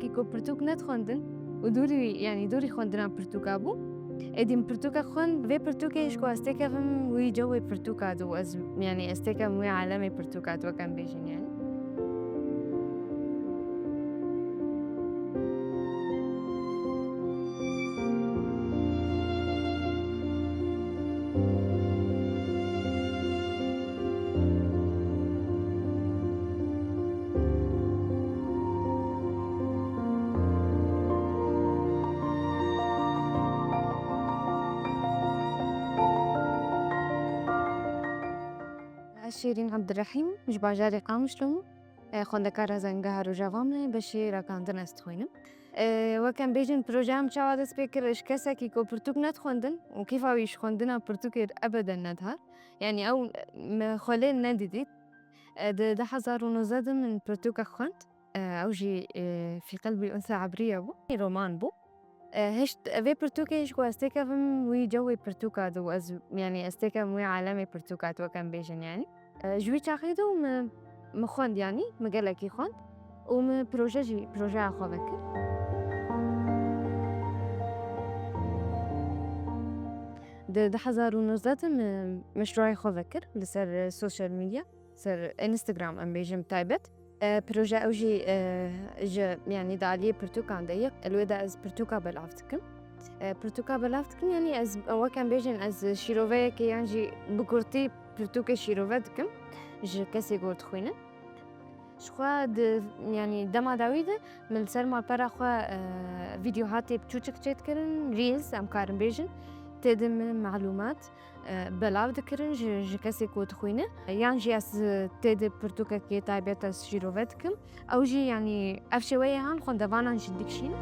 كيكو برتوك نت خوندن ودوري يعني دوري خوندنا برتوكابو اديم برتوكا خون في برتوكا يشكو استيكا فم وي جوي برتوكادو از يعني استيكا موي عالمي برتوكادو كان بيجن يعني شيرين عبد الرحيم مش باجاري قامشلوم خوندكارا زنگها رو جوامنه بشي راكاندن استخوينم وكان بيجن بروجرام شاواد سبيكر ايش كسا كيكو برتوك ندخوندن وكيف اويش خوندنا برتوكر ابدا ندهر يعني او خولين نديديت ده حزار ونزاد من برتوكا خوند اوجي في قلبي انثى عبرية بو رومان بو هشت في برتوكا يشكو استيكا فم وي جوي برتوكا دو از يعني استيكا موي عالمي برتوكا وكان بيجن يعني جوي تاخيدو مخوند يعني مقالكي خوند بروجي أخو بكر ده حزار ونزات مشروعي خو بكر لسر السوشيال ميديا سر انستغرام ام بيجم تايبت بروجي اوجي يعني دالي برتوكا ضيق الودا از برتوكا بلافتكم برتوكا بلافتكم يعني از هو كان بيجن از شيروفيا كي يعني بكورتي برتوكا شيروفاتكم كاسي قلت خوينا شخوا يعني دما داويدة من سلمى البرا خوا فيديوهاتي بتشوتشك تشيت كرن ريلز ام كارن بيجن تدم معلومات بلاو دكرن كاسي كوت خوينا يعني جي اس تد برتوكا كي تايبتا شيروفاتكم او جي يعني افشوية هان خون دفانا نشدكشين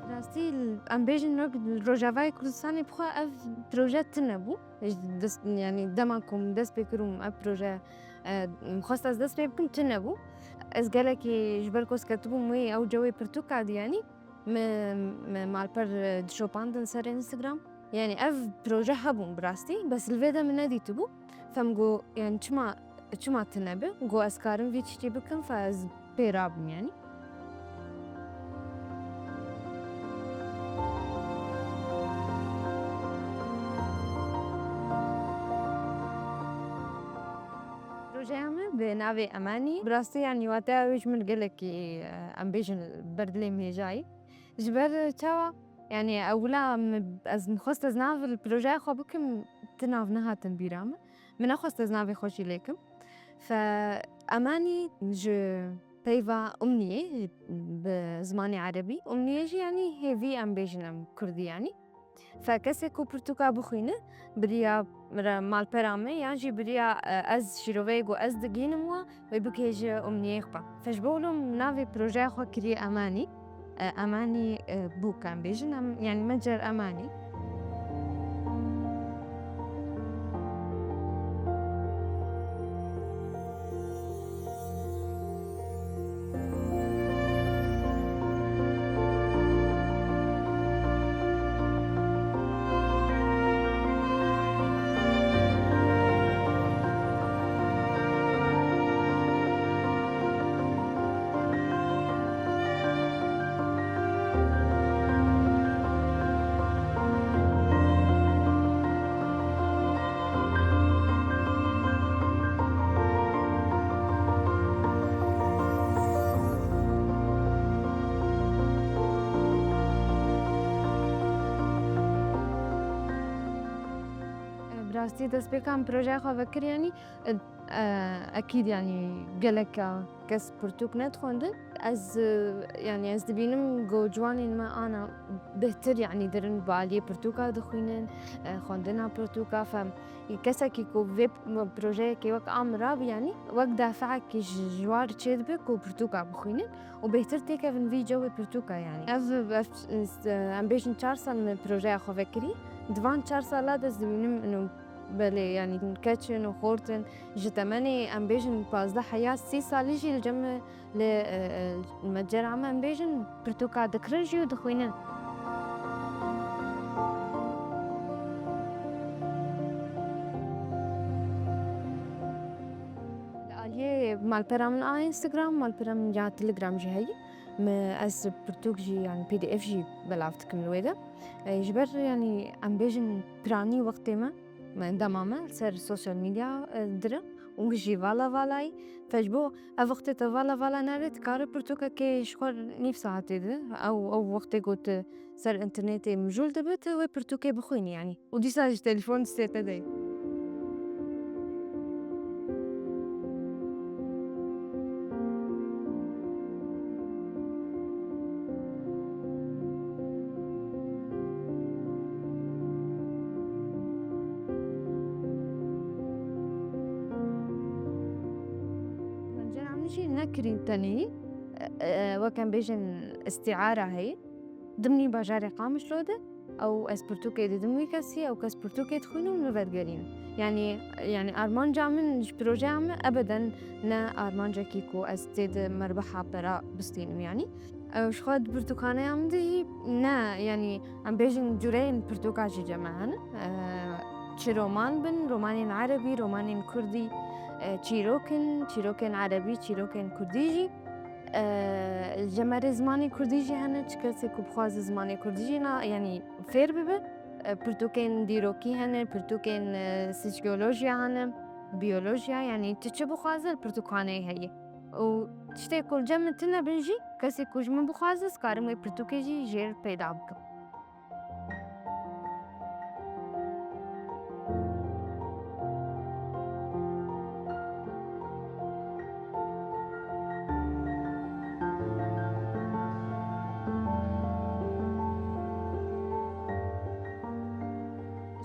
راستي ام بيجن روجافاي كردستاني بخوا اف بروجات تنبو يعني دماكم دس بكروم اف بروجا مخصص دس بكم تنبو از قالكي جبالكوس كتبو موي او جوي برتوكاد يعني مع البر شوباندن سر انستغرام يعني اف بروجا هبون براستي بس الفيدا من نادي تبو فمقو يعني چما تنبه قو اسكارم في تشتي بكم فاز بيرابم يعني بروجامه بناوي أماني براستي يعني وقتها ويش من قلكي أمبيشن بردلي ميجاي جبر توا يعني أولا از نخست از ناف البروجا خو بكم تناف نها تنبيرامه من أخست از نافي خوشي ليكم فأماني بيفا أمنية بزماني عربي أمنية يعني هي في أمبيشن كردي يعني فكسي كو برتوكا بخوينه بريا مال برامي يعني بريا از شيروفيغو از دقينموا ويبكيج أمنية خبا فجبولهم نافي بروجي خو كري أماني أماني بو كان بيجن يعني متجر أماني براستي دس بكام بروجي خو بكر يعني أكيد يعني قالك كس برتوك ندخوندن از يعني از دبينم جو جوانين ما أنا بهتر يعني درن بالي برتوكا دخوينن خوندنا برتوكا فم كسا كيكو في بروجي كي وك راب يعني وك دافعك كي جوار تشيدبك وبرتوكا بخوينن وبهتر تيكا فن في جوي برتوكا يعني أمبيشن 4 سال من بروجي خو بكري دوان 4 سالات دس دبينم إنه بله يعني كاتشن وخورتن جتمني أمبيجن بازده حياة 6 سال يجي الجمع للمتجر عم أمبيجن برتوكا دكرنجي ودخوينن مال برا من انستغرام مال برا من جا تليجرام جي هي ما از برتوك جي يعني PDF جي بلافتكم الويدا جبر يعني ام بيجن براني وقت ما دمامه سر السوشيال ميديا درا ونجي فالا فجبو وقت فالا نارت كار برتوكا كي شخور نيف ساعتي ده او وقت قلت سر انترنت مجول دبت و برتوكي بخويني يعني ودي ساج تليفون ستة دي رجال عم نجي نكري تاني وكان بيجن استعارة هي ضمني باجاري قامش رودة أو اسبرتوكي ضمني كسي أو كاسبرتوكي تخونو نفرجرين يعني أرمان جامن مش بروجي عم أبدا نا أرمان كيكو أستيد مربحة براء بستينو يعني أو شخود برتقانة عم دي نا يعني عم بيجن جورين برتقاجي جمعان تشي رومان بن رومانين عربي رومانين كردي تشيروكن عربي تشيروكن كرديجي جمر زمانی کردیجی هنر چکار سکوب خواز زمانی کردیجی نا یعنی فیر ببه پرتوکن دیروکی هنر پرتوکن سیچولوژیا هنر بیولوژیا یعنی تچه بخوازه پرتوکانه هی و تشته کل جمع تنه بنجی کسی کجمه بخوازه سکارم وی پرتوکی جی جیر پیدا بکم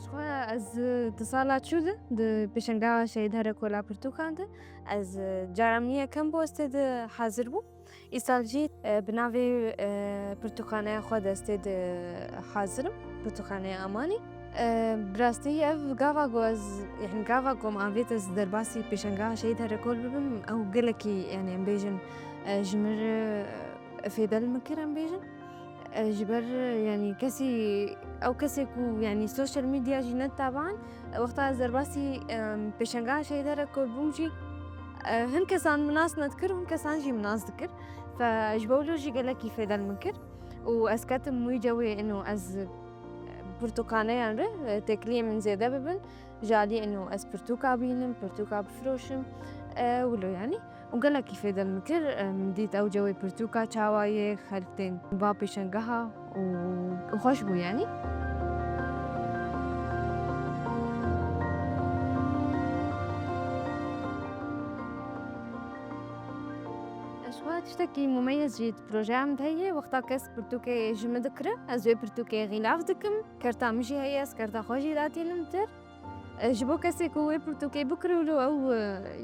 شخوا از اتصالات شده ده بشنگاه شهید هر کولا پرتوکانده از جرمنیه کم باستد حاضر بو ایسال جی بناوی پرتوکانه خود استد حاضرم پرتوکانه امانی براستی اف گاوا گوز يعني گاوا گم آویت از درباسی بشنگاه شهید هر کول ببم او گلکی يعني ام بیجن جمر فيدل مكر ام بیجن جبر يعني كسي أو كسيكو يعني السوشيال ميديا جينا طبعا وقتها زرباسي بشنغا شيء دارا كل بومجي هن كسان مناس نذكر وهن كسان جي مناس ذكر فجبولو جي قال لك كيف هذا المنكر وأسكت مي جوي إنه أز برتقانة يعني تكلية من زيادة ببن جالي إنه أز برتوكا بينم برتوكا بفروشم ولو يعني وقال لك كيف هذا المكر مديت أو جوي برتوكا شاوايه خلتين بابي شنقها وخوش بو يعني أشوات تشتكي مميز جيت بروجرام دهية وقتا كس برتوكي جمع ذكرى أزوي برتوكي غلاف دكم كرتا مشي هيس كرتا خوشي داتي المتر جبو كسي كوي برتوكي بكرة ولو أو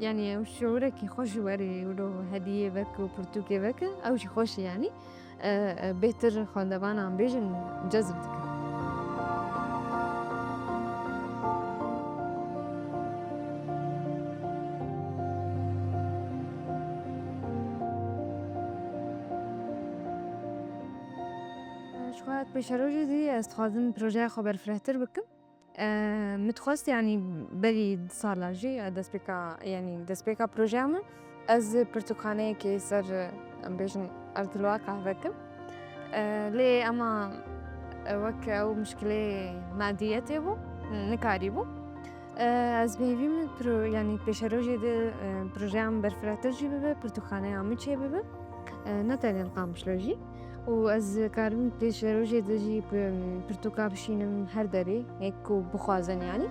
يعني شعورك خوش وري ولو هدية بك وبرتوكي بك أو شي خوش يعني بيتر خاندبان عم بيجن جذب دكم شخوات بشروجي دي استخدم بروجي خبر فرهتر بكم متخصص يعني بري صالاجي دسبيكا يعني دسبيكا بروجرام از برتقانه كي صار ام بيجن ارض الواقع بكم ليه اما وك او مشكله ماديه تبو نكاريبو از بيبي من برو يعني بشروجي دي بروجرام برفراترجي ببه برتقانه عمي تشي ببه نتاني القامشلوجي وأز كارم بيشروجي دجي برتقال بشينم هر داري هيكو بخوازن يعني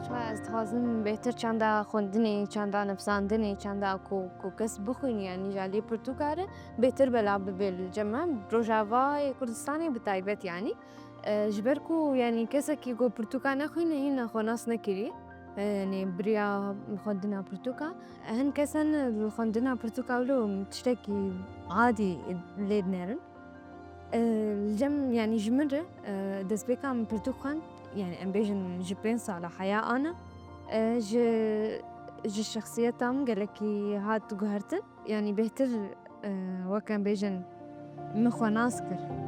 شو أستخدم بهتر چندا خوندني چندا نفساندني چندا كو كس بخوين يعني جالي برتقال بهتر بلعب بالجمع بروجافا كردستاني بتايبت يعني جبركو يعني كسكي كو برتقال نخوين هنا خناس نكري يعني بريا خندنا برتقال هن كسن خندنا برتقال لو تشتكي عادي ليد نيرن الجم يعني جمرة دسبيكا من برتقال يعني ام بيجن جبين على حياة أنا ج الشخصية تام قالكي هات قهرتن يعني بهتر وكان بيجن مخو ناسكر